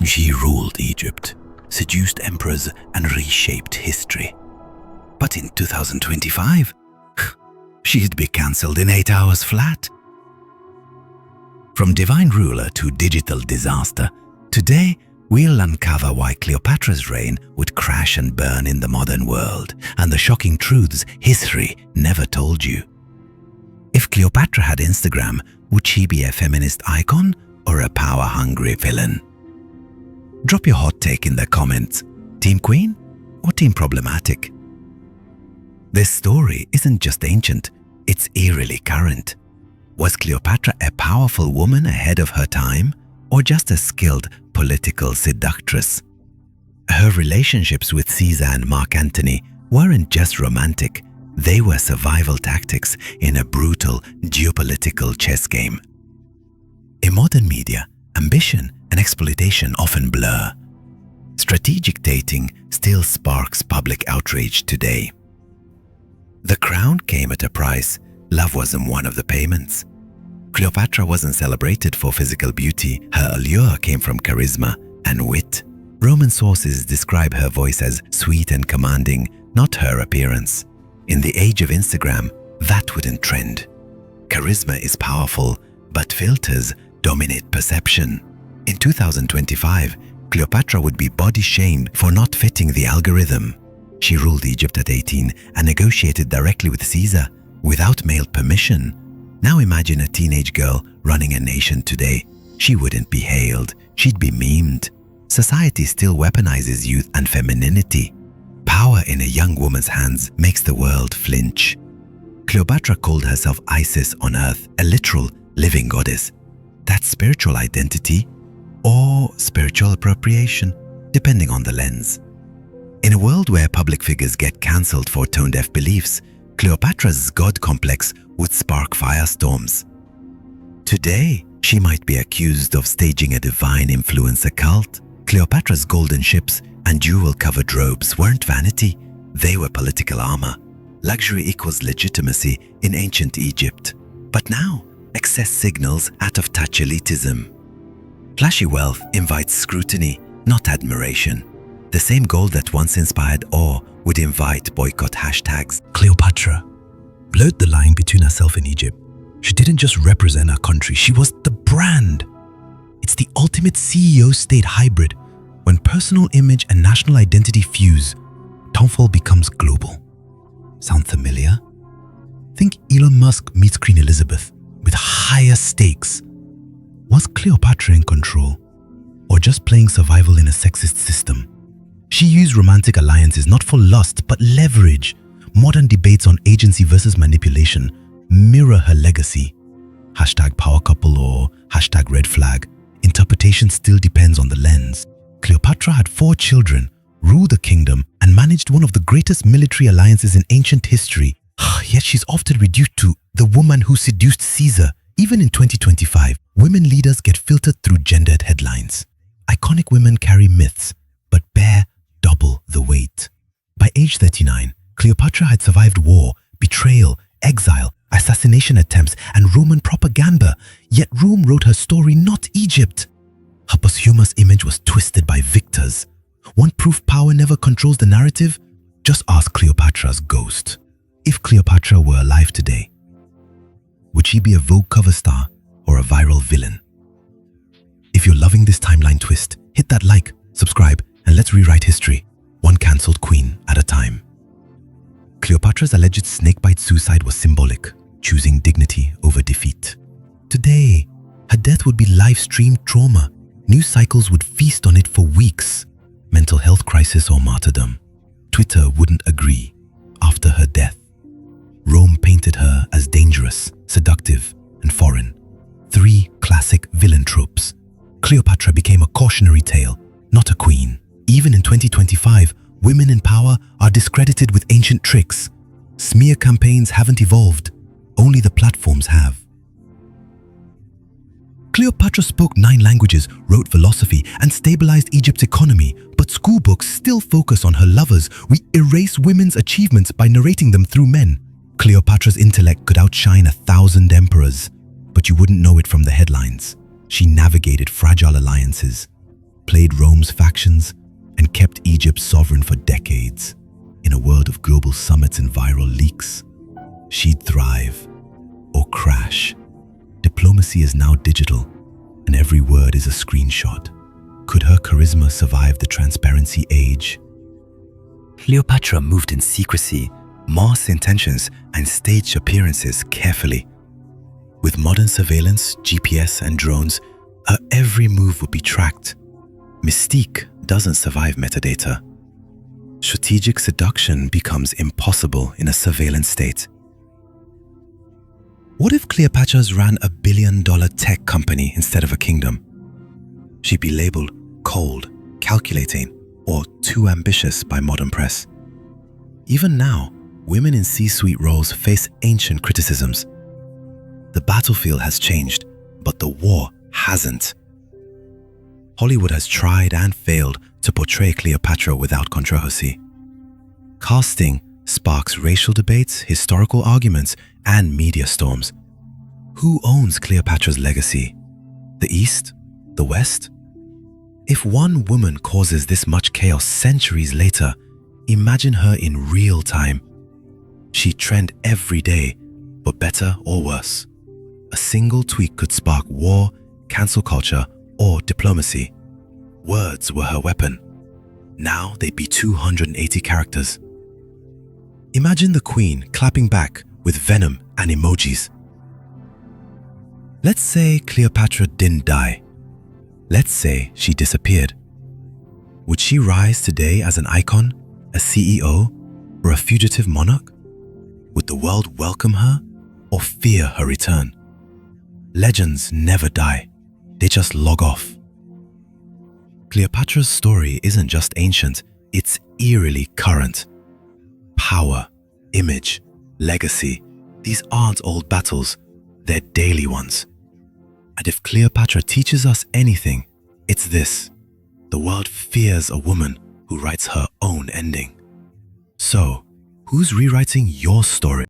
She ruled Egypt, seduced emperors, and reshaped history. But in 2025, she'd be cancelled in 8 hours flat. From divine ruler to digital disaster, today we'll uncover why Cleopatra's reign would crash and burn in the modern world, and the shocking truths history never told you. If Cleopatra had Instagram, would she be a feminist icon or a power-hungry villain? Drop your hot take in the comments. Team Queen or Team Problematic? This story isn't just ancient, it's eerily current. Was Cleopatra a powerful woman ahead of her time, or just a skilled political seductress? Her relationships with Caesar and Mark Antony weren't just romantic, they were survival tactics in a brutal geopolitical chess game. In modern media, ambition and exploitation often blur. Strategic dating still sparks public outrage today. The crown came at a price. Love wasn't one of the payments. Cleopatra wasn't celebrated for physical beauty. Her allure came from charisma and wit. Roman sources describe her voice as sweet and commanding, not her appearance. In the age of Instagram, that wouldn't trend. Charisma is powerful, but filters dominate perception. In 2025, Cleopatra would be body-shamed for not fitting the algorithm. She ruled Egypt at 18 and negotiated directly with Caesar without male permission. Now imagine a teenage girl running a nation today. She wouldn't be hailed, she'd be memed. Society still weaponizes youth and femininity. Power in a young woman's hands makes the world flinch. Cleopatra called herself Isis on earth, a literal living goddess. That's spiritual identity or spiritual appropriation, depending on the lens. In a world where public figures get cancelled for tone-deaf beliefs, Cleopatra's god complex would spark firestorms. Today, she might be accused of staging a divine influencer cult. Cleopatra's golden ships and jewel-covered robes weren't vanity, they were political armor. Luxury equals legitimacy in ancient Egypt. But now, excess signals out-of-touch elitism. Flashy wealth invites scrutiny, not admiration. The same gold that once inspired awe would invite boycott hashtags. Cleopatra blurred the line between herself and Egypt. She didn't just represent her country, she was the brand. It's the ultimate CEO-state hybrid. When personal image and national identity fuse, downfall becomes global. Sound familiar? Think Elon Musk meets Queen Elizabeth with higher stakes. Was Cleopatra in control, or just playing survival in a sexist system? She used romantic alliances not for lust, but leverage. Modern debates on agency versus manipulation mirror her legacy. Hashtag power couple or hashtag red flag. Interpretation still depends on the lens. Cleopatra had 4 children, ruled a kingdom, and managed one of the greatest military alliances in ancient history. Yet she's often reduced to the woman who seduced Caesar. Even in 2025, women leaders get filtered through gendered headlines. Iconic women carry myths, but bear double the weight. By age 39, Cleopatra had survived war, betrayal, exile, assassination attempts, and Roman propaganda. Yet Rome wrote her story, not Egypt. Her posthumous image was twisted by victors. Want proof power never controls the narrative? Just ask Cleopatra's ghost. If Cleopatra were alive today, would she be a Vogue cover star or a viral villain? If you're loving this timeline twist, hit that like, subscribe, and let's rewrite history, one cancelled queen at a time. Cleopatra's alleged snakebite suicide was symbolic, choosing dignity over defeat. Today, her death would be live-streamed trauma. News cycles would feast on it for weeks. Mental health crisis or martyrdom. Twitter wouldn't agree. After her death, Rome painted her as dangerous, seductive, and foreign. 3 classic villain tropes. Cleopatra became a cautionary tale, not a queen. Even in 2025, women in power are discredited with ancient tricks. Smear campaigns haven't evolved, only the platforms have. Cleopatra spoke 9 languages, wrote philosophy, and stabilized Egypt's economy, but school books still focus on her lovers. We erase women's achievements by narrating them through men. Cleopatra's intellect could outshine 1,000 emperors, but you wouldn't know it from the headlines. She navigated fragile alliances, outplayed Rome's factions and kept Egypt sovereign for decades. In a world of global summits and viral leaks, she'd thrive or crash. Diplomacy is now digital, and every word is a screenshot. Could her charisma survive the transparency age? Cleopatra moved in secrecy, masked intentions, and staged appearances carefully. With modern surveillance, GPS, and drones, her every move would be tracked. Mystique doesn't survive metadata. Strategic seduction becomes impossible in a surveillance state. What if Cleopatra's ran a billion-dollar tech company instead of a kingdom? She'd be labeled cold, calculating, or too ambitious by modern press. Even now, women in C-suite roles face ancient criticisms. The battlefield has changed, but the war hasn't. Hollywood has tried and failed to portray Cleopatra without controversy. Casting sparks racial debates, historical arguments, and media storms. Who owns Cleopatra's legacy? The East? The West? If one woman causes this much chaos centuries later, imagine her in real time. She'd trend every day, but better or worse. A single tweet could spark war, cancel culture, or diplomacy. Words were her weapon. Now they'd be 280 characters. Imagine the Queen clapping back with venom and emojis. Let's say Cleopatra didn't die. Let's say she disappeared. Would she rise today as an icon, a CEO, or a fugitive monarch? Would the world welcome her or fear her return? Legends never die. They just log off. Cleopatra's story isn't just ancient, it's eerily current. Power, image, legacy, these aren't old battles, they're daily ones. And if Cleopatra teaches us anything, it's this: the world fears a woman who writes her own ending. So, who's rewriting your story?